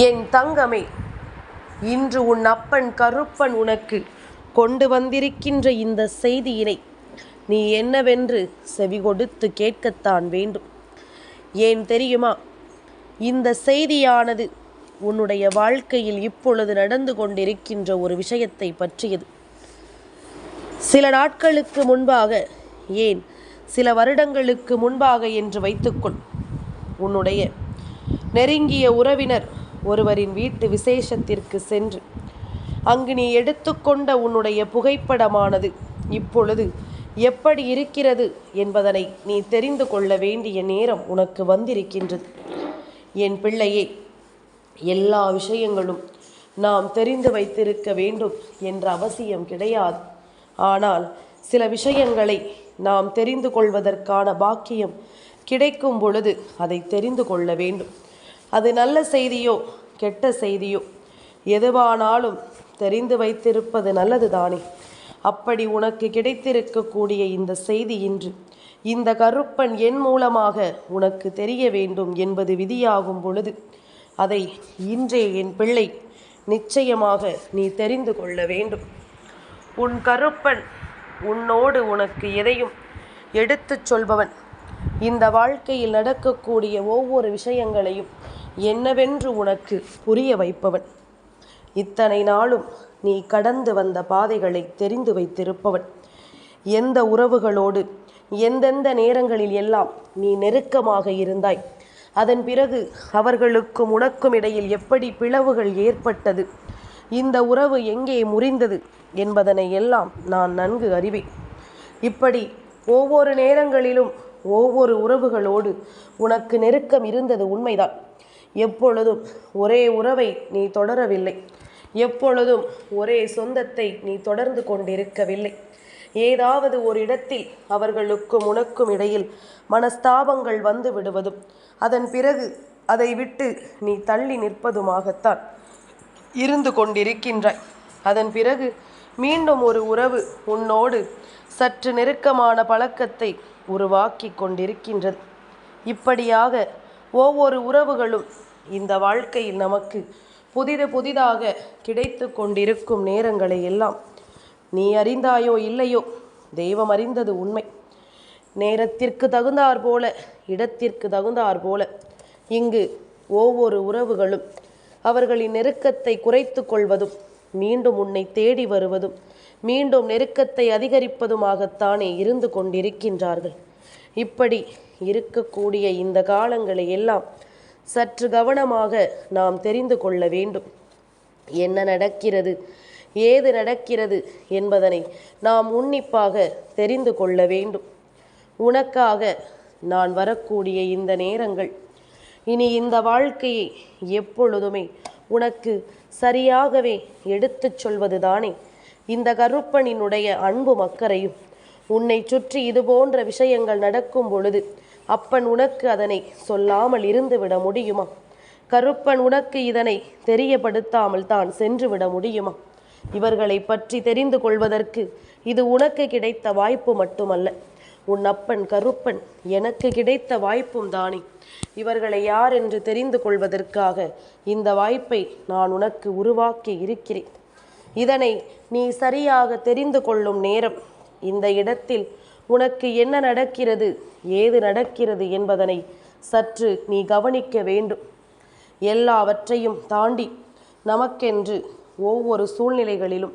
என் தங்கமே, இன்று உன் அப்பன் கருப்பன் உனக்கு கொண்டு வந்திருக்கின்ற இந்த செய்தியினை நீ என்னவென்று செவி கொடுத்து கேட்கத்தான் வேண்டும். ஏன் தெரியுமா? இந்த செய்தியானது உன்னுடைய வாழ்க்கையில் இப்பொழுது நடந்து கொண்டிருக்கின்ற ஒரு விஷயத்தை பற்றியது. சில நாட்களுக்கு முன்பாக, ஏன் சில வருடங்களுக்கு முன்பாக என்று வைத்துக்கொள், உன்னுடைய நெருங்கிய உறவினர் ஒருவரின் வீட்டு விசேஷத்திற்கு சென்று அங்கு நீ எடுத்துக்கொண்ட உன்னுடைய புகைப்படமானது இப்பொழுது எப்படி இருக்கிறது என்பதனை நீ தெரிந்து கொள்ள வேண்டிய நேரம் உனக்கு வந்திருக்கின்றது. என் பிள்ளையே, எல்லா விஷயங்களும் நாம் தெரிந்து வைத்திருக்க வேண்டும் என்ற அவசியம் கிடையாது. ஆனால் சில விஷயங்களை நாம் தெரிந்து கொள்வதற்கான பாக்கியம் கிடைக்கும் பொழுது அதை தெரிந்து கொள்ள வேண்டும். அது நல்ல செய்தியோ கெட்ட செய்தியோ எதுவானாலும் தெரிந்து வைத்திருப்பது நல்லது தானே. அப்படி உனக்கு கிடைத்திருக்கக்கூடிய இந்த செய்தி இன்று இந்த கருப்பன் என் மூலமாக உனக்கு தெரிய வேண்டும் என்பது விதியாகும் பொழுது அதை இன்றே என் பிள்ளை நிச்சயமாக நீ தெரிந்து கொள்ள வேண்டும். உன் கருப்பன் உன்னோடு உனக்கு எதையும் எடுத்துச் சொல்பவன். இந்த வாழ்க்கையில் நடக்கக்கூடிய ஒவ்வொரு விஷயங்களையும் என்னவென்று உனக்கு புரிய வைப்பவன். இத்தனை நாளும் நீ கடந்து வந்த பாதைகளை தெரிந்து வைத்திருப்பவன். எந்த உறவுகளோடு எந்தெந்த நேரங்களில் எல்லாம் நீ நெருக்கமாக இருந்தாய், அதன் பிறகு அவர்களுக்கும் உனக்கும் இடையில் எப்படி பிளவுகள் ஏற்பட்டது, இந்த உறவு எங்கே முறிந்தது என்பதனை எல்லாம் நான் நன்கு அறிவேன். இப்படி ஒவ்வொரு நேரங்களிலும் ஒவ்வொரு உறவுகளோடு உனக்கு நெருக்கம் இருந்தது உண்மைதான். எப்பொழுதும் ஒரே உறவை நீ தொடரவில்லை, எப்பொழுதும் ஒரே சொந்தத்தை நீ தொடர்ந்து கொண்டிருக்கவில்லை. ஏதாவது ஒரு இடத்தில் அவர்களுக்கும் உனக்கும் இடையில் மனஸ்தாபங்கள் வந்து விடுவதும் அதன் பிறகு அதை விட்டு நீ தள்ளி நிற்பதுமாகத்தான் இருந்து கொண்டிருக்கின்றாய். அதன் பிறகு மீண்டும் ஒரு உறவு உன்னோடு சற்று நெருக்கமான பழக்கத்தை உருவாக்கி கொண்டிருக்கின்றது. இப்படியாக ஒவ்வொரு உறவுகளும் இந்த வாழ்க்கையில் நமக்கு புதிதாக கிடைத்து கொண்டிருக்கும் நேரங்களை எல்லாம் நீ அறிந்தாயோ இல்லையோ, தெய்வம் அறிந்தது உண்மை. நேரத்திற்கு தகுந்தாற் போல, இடத்திற்கு தகுந்தாற் போல இங்கு ஒவ்வொரு உறவுகளும் அவர்களின் நெருக்கத்தை குறைத்து கொள்வதும் மீண்டும் உன்னை தேடி வருவதும் மீண்டும் நெருக்கத்தை அதிகரிப்பதுமாகத்தானே இருந்து கொண்டிருக்கின்றார்கள். இப்படி இருக்கக்கூடிய இந்த காலங்களை எல்லாம் சற்று கவனமாக நாம் தெரிந்து கொள்ள வேண்டும். என்ன நடக்கிறது, ஏது நடக்கிறது என்பதனை நாம் உன்னிப்பாக தெரிந்து கொள்ள வேண்டும். உனக்காக நான் வரக்கூடிய இந்த நேரங்கள் இனி இந்த வாழ்க்கையை எப்பொழுதுமே உனக்கு சரியாகவே எடுத்துச் சொல்வது தானே. இந்த கருப்பனினுடைய அன்பு மக்கரையும் உன்னை சுற்றி இது போன்ற விஷயங்கள் நடக்கும் பொழுது அப்பன் உனக்கு அதனை சொல்லாமல் இருந்து விட முடியுமா? கருப்பன் உனக்கு இதனை தெரியப்படுத்தாமல் தான் சென்று விட முடியுமா? இவர்களை பற்றி தெரிந்து கொள்வதற்கு இது உனக்கு கிடைத்த வாய்ப்பு மட்டுமல்ல, உன் அப்பன் கருப்பன் எனக்கு கிடைத்த வாய்ப்பும் தானே. இவர்களை யார் என்று தெரிந்து கொள்வதற்காக இந்த வாய்ப்பை நான் உனக்கு உருவாக்கி இருக்கிறேன். இதனை நீ சரியாக தெரிந்து கொள்ளும் நேரம், இந்த இடத்தில் உனக்கு என்ன நடக்கிறது, ஏது நடக்கிறது என்பதனை சற்று நீ கவனிக்க வேண்டும். எல்லாவற்றையும் தாண்டி நமக்கென்று ஒவ்வொரு சூழ்நிலைகளிலும்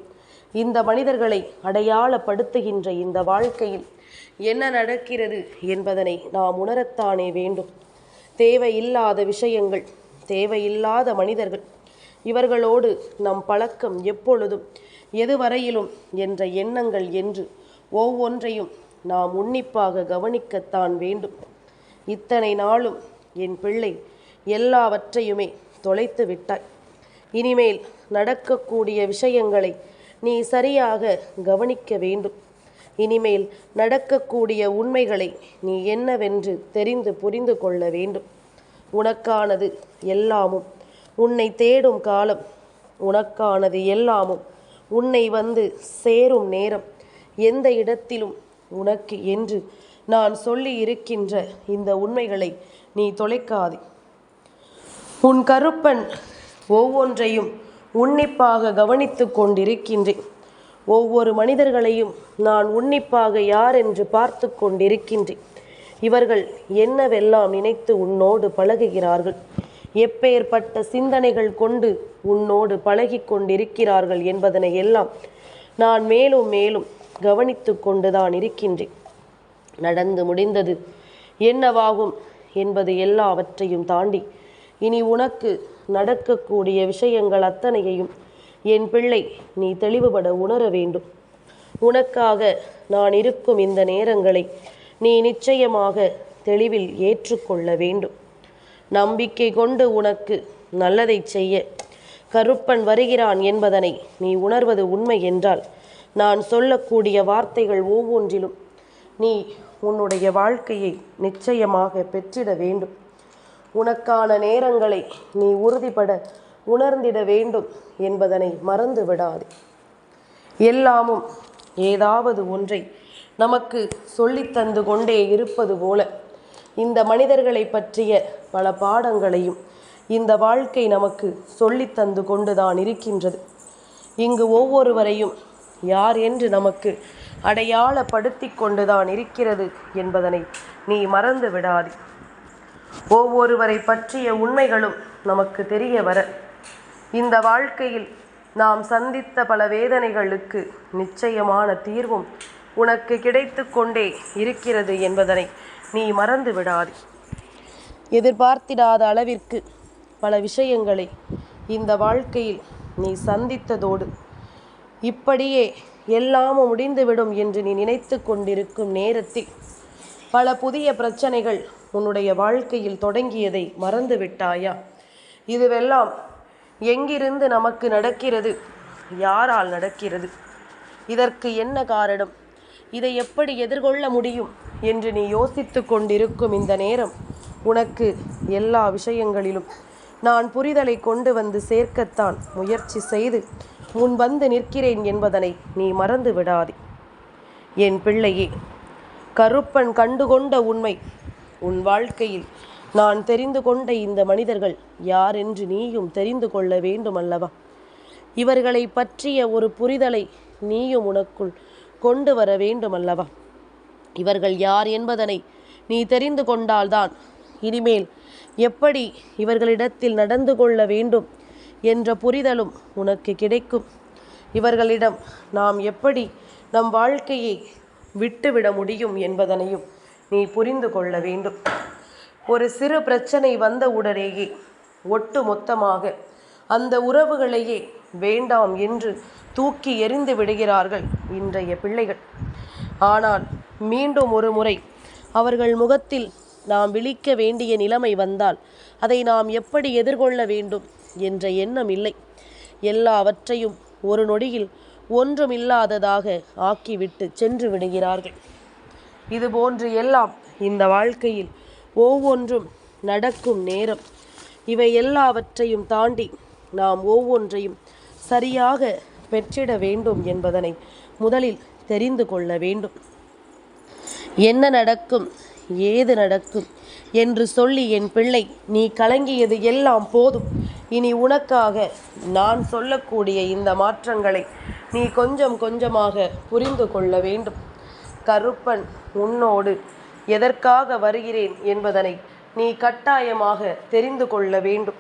இந்த மனிதர்களை அடையாளப்படுத்துகின்ற இந்த வாழ்க்கையில் என்ன நடக்கிறது என்பதனை நாம் உணரத்தானே வேண்டும். தேவையில்லாத விஷயங்கள், தேவையில்லாத மனிதர்கள், இவர்களோடு நம் பழக்கம் எப்பொழுதும் எதுவரையிலும் என்ற எண்ணங்கள் என்று ஒவ்வொன்றையும் நாம் உன்னிப்பாக கவனிக்கத்தான் வேண்டும். இத்தனை நாளும் என் பிள்ளை எல்லாவற்றையுமே தொலைத்து விட்டாய். இனிமேல் நடக்கக்கூடிய விஷயங்களை நீ சரியாக கவனிக்க வேண்டும். இனிமேல் நடக்கக்கூடிய உண்மைகளை நீ என்னவென்று தெரிந்து புரிந்து கொள்ள வேண்டும். உனக்கானது எல்லாமும் உன்னை தேடும் காலம், உனக்கானது எல்லாமும் உன்னை வந்து சேரும் நேரம், எந்த இடத்திலும் உனக்கு என்று நான் சொல்லி இருக்கின்ற இந்த உண்மைகளை நீ தொலைக்காதே. உன் கருப்பன் ஒவ்வொன்றையும் உன்னிப்பாக கவனித்து கொண்டிருக்கின்றேன். ஒவ்வொரு மனிதர்களையும் நான் உன்னிப்பாக யார் என்று பார்த்து கொண்டிருக்கின்றேன். இவர்கள் என்னவெல்லாம் நினைத்து உன்னோடு பழகுகிறார்கள், எப்பேற்பட்ட சிந்தனைகள் கொண்டு உன்னோடு பழகி கொண்டிருக்கிறார்கள் என்பதனை எல்லாம் நான் மேலும் மேலும் கவனித்து கொண்டுதான் இருக்கின்றேன். நடந்து முடிந்தது என்னவாகும் என்பது எல்லாவற்றையும் தாண்டி இனி உனக்கு நடக்கக்கூடிய விஷயங்கள் அத்தனையையும் என் பிள்ளை நீ தெளிவுபட உணர வேண்டும். உனக்காக நான் இருக்கும் இந்த நேரங்களை நீ நிச்சயமாக தெளிவில் ஏற்றுக்கொள்ள வேண்டும். நம்பிக்கை கொண்டு உனக்கு நல்லதை செய்ய கருப்பன் வருகிறான் என்பதனை நீ உணர்வது உண்மை என்றால் நான் சொல்லக்கூடிய வார்த்தைகள் ஒவ்வொன்றிலும் நீ உன்னுடைய வாழ்க்கையை நிச்சயமாக பெற்றிட வேண்டும். உனக்கான நேரங்களை நீ உறுதிப்பட உணர்ந்திட வேண்டும் என்பதனை மறந்து விடாதே. எல்லாமும் ஏதாவது ஒன்றை நமக்கு சொல்லித்தந்து கொண்டே இருப்பது போல இந்த மனிதர்களை பற்றிய பல பாடங்களையும் இந்த வாழ்க்கை நமக்கு சொல்லித்தந்து கொண்டுதான் இருக்கின்றது. இங்கு ஒவ்வொருவரையும் யார் என்று நமக்கு அடையாளப்படுத்தி கொண்டுதான் இருக்கிறது என்பதனை நீ மறந்து விடாதே. ஒவ்வொருவரை பற்றிய உண்மைகளும் நமக்கு தெரிய வர இந்த வாழ்க்கையில் நாம் சந்தித்த பல வேதனைகளுக்கு நிச்சயமான தீர்வும் உனக்கு கிடைத்து கொண்டே இருக்கிறது என்பதனை நீ மறந்து விடாதே. எதிர்பார்த்திடாத அளவிற்கு பல விஷயங்களை இந்த வாழ்க்கையில் நீ சந்தித்ததோடு இப்படியே எல்லாமும் முடிந்துவிடும் என்று நீ நினைத்து கொண்டிருக்கும் நேரத்தில் பல புதிய பிரச்சனைகள் உன்னுடைய வாழ்க்கையில் தொடங்கியதை மறந்து விட்டாயா? இதுவெல்லாம் எங்கிருந்து நமக்கு நடக்கிறது? யாரால் நடக்கிறது? இதற்கு என்ன காரணம்? இதை எப்படி எதிர்கொள்ள முடியும் என்று நீ யோசித்து கொண்டிருக்கும் இந்த நேரம் உனக்கு எல்லா விஷயங்களிலும் நான் புரிதலை கொண்டு வந்து சேர்க்கத்தான் முயற்சி செய்து முன் வந்து நிற்கிறேன் என்பதனை நீ மறந்து விடாதே. என் பிள்ளையே, கருப்பன் கண்டுகொண்ட உண்மை உன் வாழ்க்கையில் நான் தெரிந்து கொண்ட இந்த மனிதர்கள் யார் என்று நீயும் தெரிந்து கொள்ள வேண்டும் அல்லவா? இவர்களை பற்றிய ஒரு புரிதலை நீயும் உனக்குள் கொண்டு வர வேண்டும் அல்லவா? இவர்கள் யார் என்பதனை நீ தெரிந்து கொண்டால்தான் இனிமேல் எப்படி இவர்களிடத்தில் நடந்து கொள்ள வேண்டும் என்ற புரிதலும் உனக்கு கிடைக்கும். இவர்களிடம் நாம் எப்படி நம் வாழ்க்கையை விட்டுவிட முடியும் என்பதனையும் நீ புரிந்து கொள்ள வேண்டும். ஒரு சிறு பிரச்சனை வந்த உடனேயே ஒட்டு மொத்தமாக அந்த உறவுகளையே வேண்டாம் என்று தூக்கி எறிந்து விடுகிறார்கள் இன்றைய பிள்ளைகள். ஆனால் மீண்டும் ஒரு முறை அவர்கள் முகத்தில் நாம் விழிக்க வேண்டிய நிலைமை வந்தால் அதை நாம் எப்படி எதிர்கொள்ள வேண்டும் என்ற எண்ணம் இல்லை. எல்லாவற்றையும் ஒரு நொடியில் ஒன்றுமில்லாததாக ஆக்கிவிட்டு சென்று விடுகிறார்கள். இதுபோன்று எல்லாம் இந்த வாழ்க்கையில் ஒவ்வொன்றும் நடக்கும் நேரம். இவை எல்லாவற்றையும் தாண்டி நாம் ஒவ்வொன்றையும் சரியாக பெற்றிட வேண்டும் என்பதனை முதலில் தெரிந்து கொள்ள வேண்டும். என்ன நடக்கும், ஏது நடக்கும் என்று சொல்லி என் பிள்ளை நீ கலங்கியது எல்லாம் போதும். இனி உனக்காக நான் சொல்லக்கூடிய இந்த மாற்றங்களை நீ கொஞ்சம் கொஞ்சமாக புரிந்து கொள்ள வேண்டும். கருப்பன் உன்னோடு எதற்காக வருகிறேன் என்பதனை நீ கட்டாயமாக தெரிந்து கொள்ள வேண்டும்.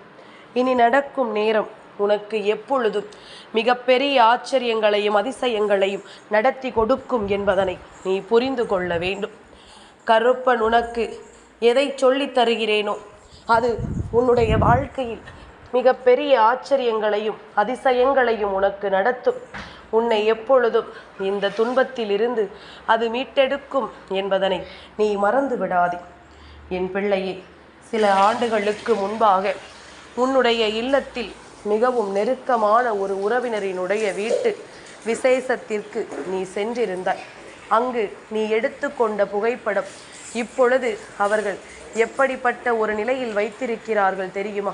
இனி நடக்கும் நேரம் உனக்கு எப்பொழுதும் மிகப்பெரிய ஆச்சரியங்களையும் அதிசயங்களையும் நடத்தி கொடுக்கும் என்பதனை நீ புரிந்து கொள்ள வேண்டும். கருப்பன் உனக்கு எதை சொல்லித் தருகிறேனோ அது உன்னுடைய வாழ்க்கையில் மிகப்பெரிய ஆச்சரியங்களையும் அதிசயங்களையும் உனக்கு நடத்தும். உன்னை எப்பொழுதும் இந்த துன்பத்தில் இருந்து அது மீட்டெடுக்கும் என்பதனை நீ மறந்து விடாதே. என் பிள்ளையே, சில ஆண்டுகளுக்கு முன்பாக உன்னுடைய இல்லத்தில் மிகவும் நெருக்கமான ஒரு உறவினரினுடைய வீட்டு விசேஷத்திற்கு நீ சென்றிருந்தாய். அங்கு நீ எடுத்துக்கொண்ட புகைப்படம் இப்பொழுது அவர்கள் எப்படிப்பட்ட ஒரு நிலையில் வைத்திருக்கிறார்கள் தெரியுமா?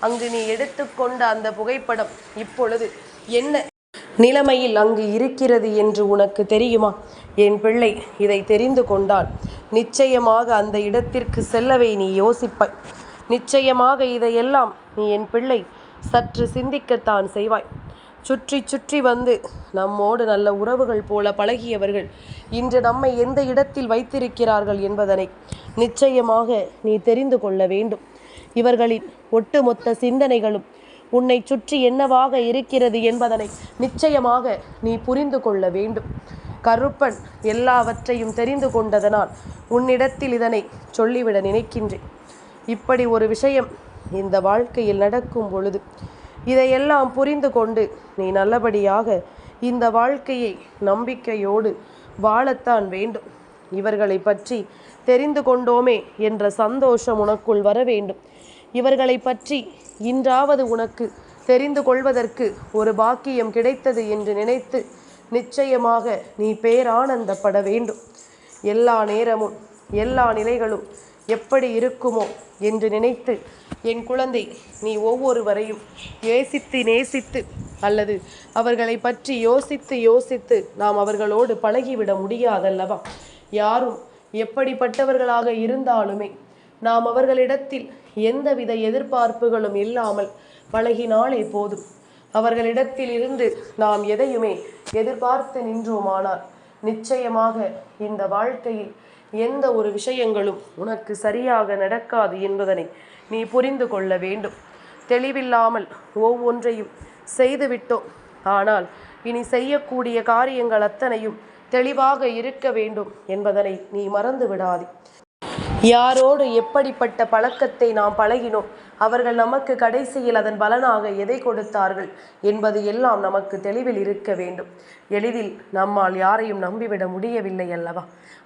அங்கு நீ எடுத்துக்கொண்ட அந்த புகைப்படம் இப்பொழுது என்ன நிலைமையில் அங்கு இருக்கிறது என்று உனக்கு தெரியுமா? என் பிள்ளை, இதை தெரிந்து கொண்டால் நிச்சயமாக அந்த இடத்திற்கு செல்லவே நீ யோசிப்பாய். நிச்சயமாக இதையெல்லாம் நீ என் பிள்ளை சற்று சிந்திக்கத்தான் செய்வாய். சுற்றி சுற்றி வந்து நம்மோடு நல்ல உறவுகள் போல பழகியவர்கள் இன்று நம்மை எந்த இடத்தில் வைத்திருக்கிறார்கள் என்பதனை நிச்சயமாக நீ தெரிந்து கொள்ள வேண்டும். இவர்களின் ஒட்டுமொத்த சிந்தனைகளும் உன்னை சுற்றி என்னவாக இருக்கிறது என்பதனை நிச்சயமாக நீ புரிந்து கொள்ள வேண்டும். கருப்பன் எல்லாவற்றையும் தெரிந்து கொண்டதனால் உன்னிடத்தில் இதனை சொல்லிவிட நினைக்கின்றேன். இப்படி ஒரு விஷயம் இந்த வாழ்க்கையில் நடக்கும் பொழுது இதையெல்லாம் புரிந்து கொண்டு நீ நல்லபடியாக இந்த வாழ்க்கையை நம்பிக்கையோடு வாழத்தான் வேண்டும். இவர்களை பற்றி தெரிந்து கொண்டோமே என்ற சந்தோஷம் உனக்குள் வர வேண்டும். இவர்களை பற்றி இன்றாவது உனக்கு தெரிந்து கொள்வதற்கு ஒரு பாக்கியம் கிடைத்தது என்று நினைத்து நிச்சயமாக நீ பேரானந்தப்பட வேண்டும். எல்லா நேரமும் எல்லா நிலைகளும் எப்படி இருக்குமோ என்று நினைத்து என் குழந்தை, நீ ஒவ்வொருவரையும் யோசித்து நேசித்து அல்லது அவர்களை பற்றி யோசித்து நாம் அவர்களோடு பழகிவிட முடியாதல்லவா? யாரும் எப்படிப்பட்டவர்களாக இருந்தாலுமே நாம் அவர்களிடத்தில் எந்தவித எதிர்பார்ப்புகளும் இல்லாமல் பழகினாலே போதும். அவர்களிடத்தில் இருந்து நாம் எதையுமே எதிர்பார்த்து நின்றோமானால் நிச்சயமாக இந்த வாழ்க்கையில் எந்த ஒரு விஷயங்களும் உனக்கு சரியாக நடக்காது என்பதனை நீ புரிந்து கொள்ள வேண்டும். தெளிவில்லாமல் ஒவ்வொன்றையும் செய்துவிட்டோம். ஆனால் இனி செய்யக்கூடிய காரியங்கள் அத்தனையும் தெளிவாக இருக்க வேண்டும் என்பதனை நீ மறந்து விடாதே. யாரோடு எப்படிப்பட்ட பழக்கத்தை நாம் பழகினோம், அவர்கள் நமக்கு கடைசியில் அதன் பலனாக எதை கொடுத்தார்கள் என்பது எல்லாம் நமக்கு தெளிவில் இருக்க வேண்டும். எளிதில் நம்மால் யாரையும் நம்பிவிட முடியவில்லை அல்லவா?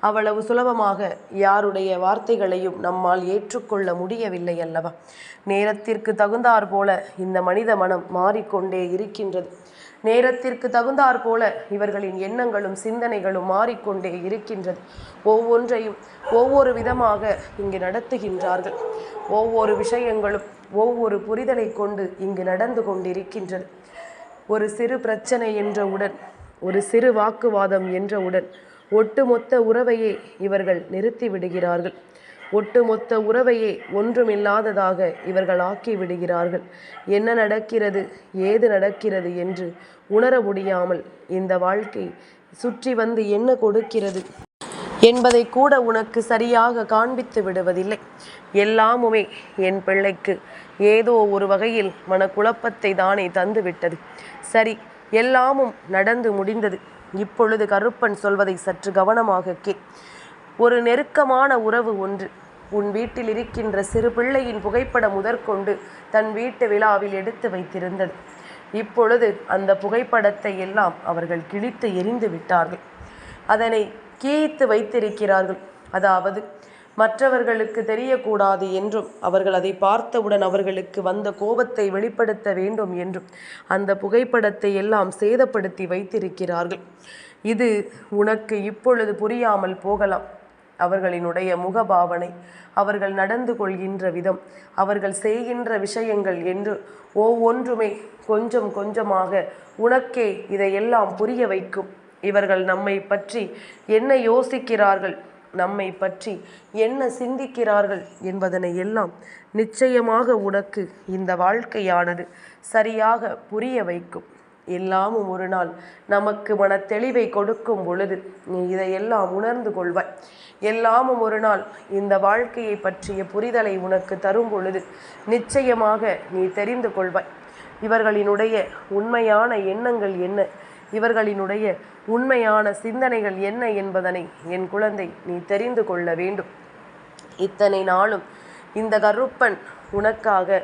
அவ்வளவு சுலபமாக யாருடைய வார்த்தைகளையும் நம்மால் ஏற்றுக்கொள்ள முடியவில்லை அல்லவா? நேரத்திற்கு தகுந்தாற் போல இந்த மனித மனம் மாறிக்கொண்டே இருக்கின்றது. நேரத்திற்கு தகுந்தாற் போல இவர்களின் எண்ணங்களும் சிந்தனைகளும் மாறிக்கொண்டே இருக்கின்றது. ஒவ்வொன்றையும் ஒவ்வொரு விதமாக இங்கு நடத்துகின்றார்கள். ஒவ்வொரு விஷயங்களும் ஒவ்வொரு புரிதலை கொண்டு இங்கு நடந்து கொண்டிருக்கின்றது. ஒரு சிறு பிரச்சனை என்றவுடன், ஒரு சிறு வாக்குவாதம் என்றவுடன் ஒட்டுமொத்த உறவையே இவர்கள் நிறுத்தி விடுகிறார்கள். ஒட்டுமொத்த உறவையே ஒன்றுமில்லாததாக இவர்கள் ஆக்கி விடுகிறார்கள். என்ன நடக்கிறது, ஏது நடக்கிறது என்று உணர முடியாமல் இந்த வாழ்க்கை சுற்றி வந்து என்ன கொடுக்கிறது என்பதை கூட உனக்கு சரியாக காண்பித்து விடுவதில்லை. எல்லாமுமே என் பிள்ளைக்கு ஏதோ ஒரு வகையில் மனக்குழப்பத்தை தானே தந்துவிட்டது. சரி, எல்லாமும் நடந்து முடிந்தது. இப்பொழுது கருப்பன் சொல்வதை சற்று கவனமாக கேள். ஒரு நெருக்கமான உறவு ஒன்று உன் வீட்டில் இருக்கின்ற சிறு பிள்ளையின் புகைப்படம் முதற்கொண்டு தன் வீட்டு விழாவில் எடுத்து வைத்திருந்தது. இப்பொழுது அந்த புகைப்படத்தை எல்லாம் அவர்கள் கிழித்து எரிந்து விட்டார்கள். அதனை கீய்த்து வைத்திருக்கிறார்கள். அதாவது மற்றவர்களுக்கு தெரியக்கூடாது என்றும், அவர்கள் அதை பார்த்தவுடன் அவர்களுக்கு வந்த கோபத்தை வெளிப்படுத்த வேண்டும் என்றும் அந்த புகைப்படத்தை எல்லாம் சேதப்படுத்தி வைத்திருக்கிறார்கள். இது உனக்கு இப்பொழுது புரியாமல் போகலாம். அவர்களினுடைய முகபாவனை, அவர்கள் நடந்து கொள்கின்ற விதம், அவர்கள் செய்கின்ற விஷயங்கள் என்று ஒவ்வொன்றுமே கொஞ்சம் கொஞ்சமாக உனக்கே இதையெல்லாம் புரிய வைக்கும். இவர்கள் நம்மை பற்றி என்ன யோசிக்கிறார்கள், நம்மை பற்றி என்ன சிந்திக்கிறார்கள் என்பதனை எல்லாம் நிச்சயமாக உனக்கு இந்த வாழ்க்கையானது சரியாக புரிய வைக்கும். எல்லாமும் ஒரு நாள் நமக்கு மன தெளிவை கொடுக்கும் பொழுது நீ இதையெல்லாம் உணர்ந்து கொள்வாய். எல்லாமும் ஒரு நாள் இந்த வாழ்க்கையை பற்றிய புரிதலை உனக்கு தரும் பொழுது நிச்சயமாக நீ தெரிந்து கொள்வாய். இவர்களினுடைய உண்மையான எண்ணங்கள் என்ன, இவர்களினுடைய உண்மையான சிந்தனைகள் என்ன என்பதனை என் குழந்தை நீ தெரிந்து கொள்ள வேண்டும். இத்தனை நாளும் இந்த கருப்பன் உனக்காக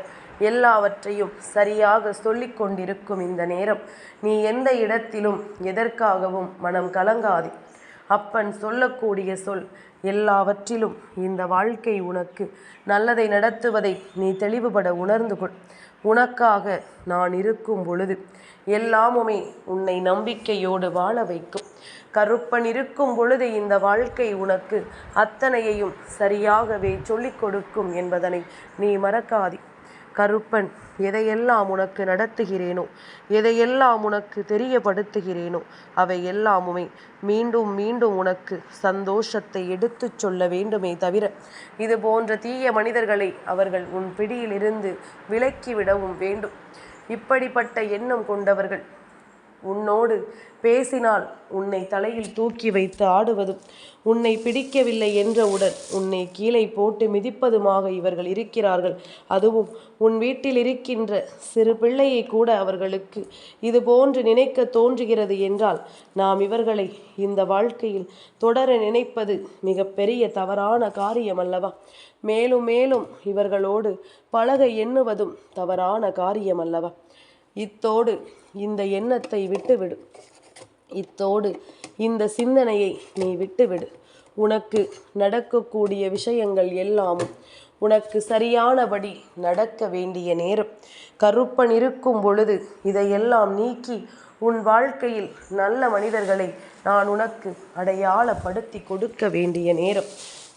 எல்லாவற்றையும் சரியாக சொல்லிக் கொண்டிருக்கும் இந்த நேரம் நீ எந்த இடத்திலும் எதற்காகவும் மனம் கலங்காதே. அப்பன் சொல்லக்கூடிய சொல் எல்லாவற்றிலும் இந்த வாழ்க்கை உனக்கு நல்லதை நடத்துவதை நீ தெளிவுபட உணர்ந்து கொள். உனக்காக நான் இருக்கும் பொழுது எல்லாமுமே உன்னை நம்பிக்கையோடு வாழ வைக்கும். கருப்பன் இருக்கும் பொழுது இந்த வாழ்க்கை உனக்கு அத்தனையையும் சரியாகவே சொல்லிக் கொடுக்கும் என்பதனை நீ மறக்காதே. கருப்பன் எதையெல்லாம் உனக்கு நடத்துகிறேனோ, எதையெல்லாம் உனக்கு தெரியப்படுத்துகிறேனோ அவை எல்லாமுமே மீண்டும் மீண்டும் உனக்கு சந்தோஷத்தை எடுத்துச் சொல்ல வேண்டுமே தவிர, இது போன்ற தீய மனிதர்களை அவர்கள் உன் பிடியிலிருந்து விலக்கிவிடவும் வேண்டும். இப்படிப்பட்ட எண்ணம் கொண்டவர்கள் உன்னோடு பேசினால் உன்னை தலையில் தூக்கி வைத்து ஆடுவதும், உன்னை பிடிக்கவில்லை என்றவுடன் உன்னை கீழே போட்டு மிதிப்பதுமாக இவர்கள் இருக்கிறார்கள். அதுவும் உன் வீட்டில் இருக்கின்ற சிறு பிள்ளையை கூட அவர்களுக்கு இது போன்று நினைக்க தோன்றுகிறது என்றால், நாம் இவர்களை இந்த வாழ்க்கையில் தொடர நினைப்பது மிகப்பெரிய தவறான காரியம் அல்லவா? மேலும் மேலும் இவர்களோடு பழக எண்ணுவதும் தவறான காரியம் அல்லவா? இத்தோடு இந்த எண்ணத்தை விட்டுவிடு. இத்தோடு இந்த சிந்தனையை நீ விட்டுவிடு. உனக்கு நடக்கக்கூடிய விஷயங்கள் எல்லாமும் உனக்கு சரியானபடி நடக்க வேண்டிய நேரம். கருப்பன் இருக்கும் பொழுது இதையெல்லாம் நீக்கி உன் வாழ்க்கையில் நல்ல மனிதர்களை நான் உனக்கு அடையாளப்படுத்தி கொடுக்க வேண்டிய நேரம்.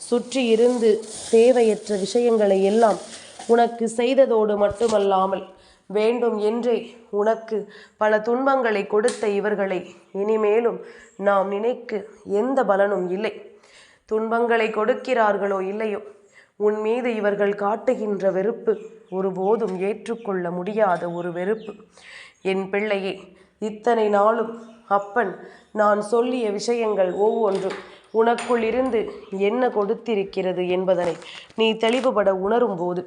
சுற்றி இருந்து தேவையற்ற விஷயங்களை எல்லாம் உனக்கு செய்ததோடு மட்டுமல்லாமல், வேண்டும் என்றே உனக்கு பல துன்பங்களை கொடுத்த இவர்களை இனிமேலும் நாம் நினைக்க எந்த பலனும் இல்லை. துன்பங்களை கொடுக்கிறார்களோ இல்லையோ, உன் மீது இவர்கள் காட்டுகின்ற வெறுப்பு ஒருபோதும் ஏற்றுக்கொள்ள முடியாத ஒரு வெறுப்பு. என் பிள்ளையே, இத்தனை நாளும் அப்பன் நான் சொல்லிய விஷயங்கள் ஒவ்வொன்றும் உனக்குள் இருந்து என்ன கொடுத்திருக்கிறது என்பதனை நீ தெளிவுபட உணரும்போது,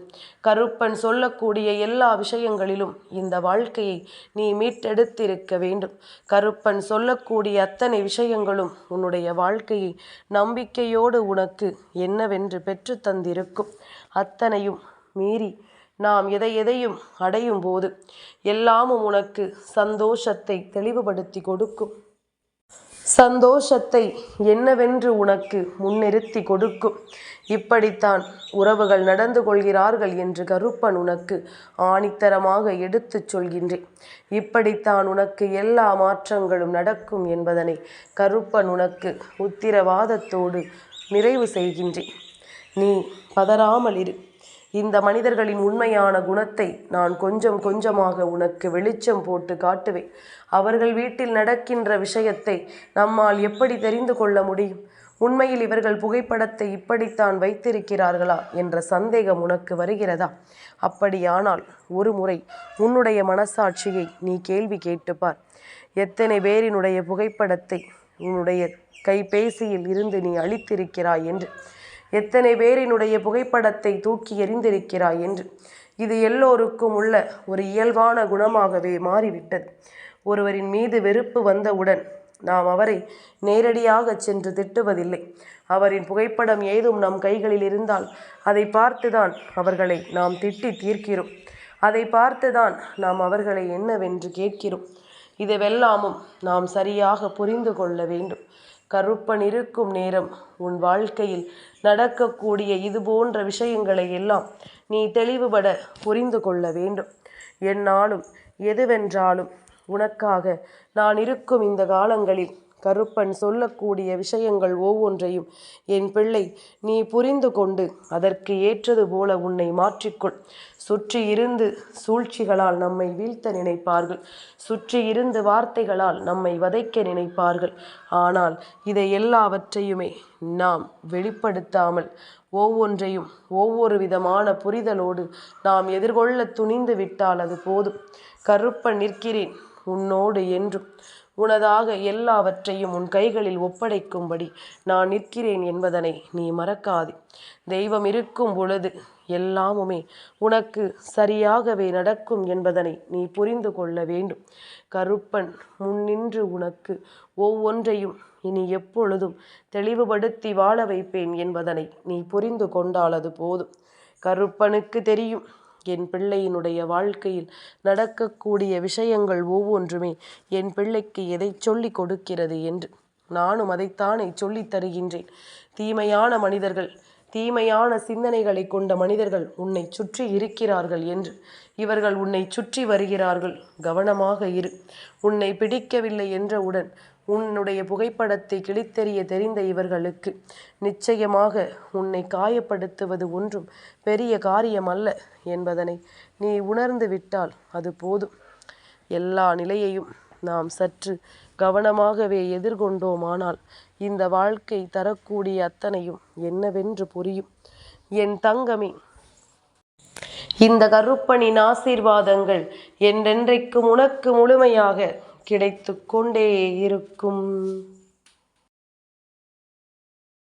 கருப்பன் சொல்லக்கூடிய எல்லா விஷயங்களிலும் இந்த வாழ்க்கையை நீ மீட்டெடுத்திருக்க வேண்டும். கருப்பன் சொல்லக்கூடிய அத்தனை விஷயங்களும் உன்னுடைய வாழ்க்கையை நம்பிக்கையோடு உனக்கு என்னவென்று பெற்று தந்திருக்கும். அத்தனையும் மீறி நாம் எதையும் அடையும் போது எல்லாமும் உனக்கு சந்தோஷத்தை தெளிவுபடுத்தி கொடுக்கும். சந்தோஷத்தை என்னவென்று உனக்கு முன்னிறுத்தி கொடுக்கும். இப்படித்தான் உறவுகள் நடந்து கொள்கிறார்கள் என்று கருப்பன் உனக்கு ஆணித்தரமாக எடுத்துச் சொல்கின்றேன். இப்படித்தான் உனக்கு எல்லா மாற்றங்களும் நடக்கும் என்பதனை கருப்பன் உனக்கு உத்திரவாதத்தோடு நிறைவு செய்கின்றேன். நீ பதறாமல் இரு. இந்த மனிதர்களின் உண்மையான குணத்தை நான் கொஞ்சம் கொஞ்சமாக உனக்கு வெளிச்சம் போட்டு காட்டுவேன். அவர்கள் வீட்டில் நடக்கின்ற விஷயத்தை நம்மால் எப்படி தெரிந்து கொள்ள முடியும்? உண்மையில் இவர்கள் புகைப்படத்தை இப்படித்தான் வைத்திருக்கிறார்களா என்ற சந்தேகம் உனக்கு வருகிறதா? அப்படியானால் ஒரு முறை உன்னுடைய மனசாட்சியை நீ கேள்வி கேட்டுப்பார். எத்தனை பேரினுடைய புகைப்படத்தை உன்னுடைய கைபேசியில் இருந்து நீ அழித்திருக்கிறாய் என்று, எத்தனை பேரினுடைய புகைப்படத்தை தூக்கி எறிந்திருக்கிறாய் என்று. இது எல்லோருக்கும் உள்ள ஒரு இயல்பான குணமாகவே மாறிவிட்டது. ஒருவரின் மீது வெறுப்பு வந்தவுடன் நாம் அவரை நேரடியாக சென்று திட்டுவதில்லை. அவரின் புகைப்படம் ஏதும் நம் கைகளில் இருந்தால் அதை பார்த்துதான் அவர்களை நாம் திட்டி தீர்க்கிறோம். அதை பார்த்துதான் நாம் அவர்களை என்னவென்று கேட்கிறோம். இதுவெல்லாமும் நாம் சரியாக புரிந்து கொள்ள வேண்டும். கருப்பன் இருக்கும் நேரம் உன் வாழ்க்கையில் நடக்கக்கூடிய இது போன்ற விஷயங்களை எல்லாம் நீ தெளிவுபட புரிந்து கொள்ள வேண்டும். என்னாலும் எதுவென்றாலும் உனக்காக நான் இருக்கும் இந்த காலங்களில் கருப்பன் சொல்லக்கூடிய விஷயங்கள் ஒவ்வொன்றையும் என் பிள்ளை நீ புரிந்து கொண்டு அதற்கு ஏற்றது போல உன்னை மாற்றிக்கொள். சுற்றி இருந்து சூழ்ச்சிகளால் நம்மை வீழ்த்த நினைப்பார்கள். சுற்றி இருந்து வார்த்தைகளால் நம்மை வதைக்க நினைப்பார்கள். ஆனால் இதை எல்லாவற்றையுமே நாம் வெளிப்படுத்தாமல் ஒவ்வொன்றையும் ஒவ்வொரு விதமான புரிதலோடு நாம் எதிர்கொள்ள துணிந்து விட்டால் அது போதும். கருப்பன் நிற்கிறேன் உன்னோடு என்றும். உனதாக எல்லாவற்றையும் உன் கைகளில் ஒப்படைக்கும்படி நான் நிற்கிறேன் என்பதனை நீ மறக்காதே. தெய்வம் இருக்கும் பொழுது எல்லாமுமே உனக்கு சரியாகவே நடக்கும் என்பதனை நீ புரிந்து கொள்ள வேண்டும். கருப்பன் முன்னின்று உனக்கு ஒவ்வொன்றையும் இனி எப்பொழுதும் தெளிவுபடுத்தி வாழ வைப்பேன் என்பதனை நீ புரிந்து கொண்டால் அது போதும். கருப்பனுக்கு தெரியும் என் பிள்ளையினுடைய வாழ்க்கையில் நடக்கக்கூடிய விஷயங்கள் ஒவ்வொன்றுமே என் பிள்ளைக்கு எதை சொல்லி கொடுக்கிறது என்று. நானும் அதைத்தானே சொல்லித் தருகின்றேன். தீமையான மனிதர்கள், தீமையான சிந்தனைகளை கொண்ட மனிதர்கள் உன்னை சுற்றி இருக்கிறார்கள் என்று. இவர்கள் உன்னை சுற்றி வருகிறார்கள், கவனமாக இரு. உன்னை பிடிக்கவில்லை என்றவுடன் உன்னுடைய புகைப்படத்தை கிழித்தெறிய தெரிந்த இவர்களுக்கு நிச்சயமாக உன்னை காயப்படுத்துவது ஒன்றும் பெரிய காரியம் அல்ல என்பதனை நீ உணர்ந்து விட்டால் அது போதும். எல்லா நிலையையும் நாம் சற்று கவனமாகவே எதிர்கொண்டோமானால் இந்த வாழ்க்கை தரக்கூடிய அத்தனையும் என்னவென்று புரியும். என் தங்கமே, இந்த கருப்பனின் ஆசீர்வாதங்கள் என்றென்றைக்கும் உனக்கு முழுமையாக கிடைத்து கொண்டே இருக்கும்.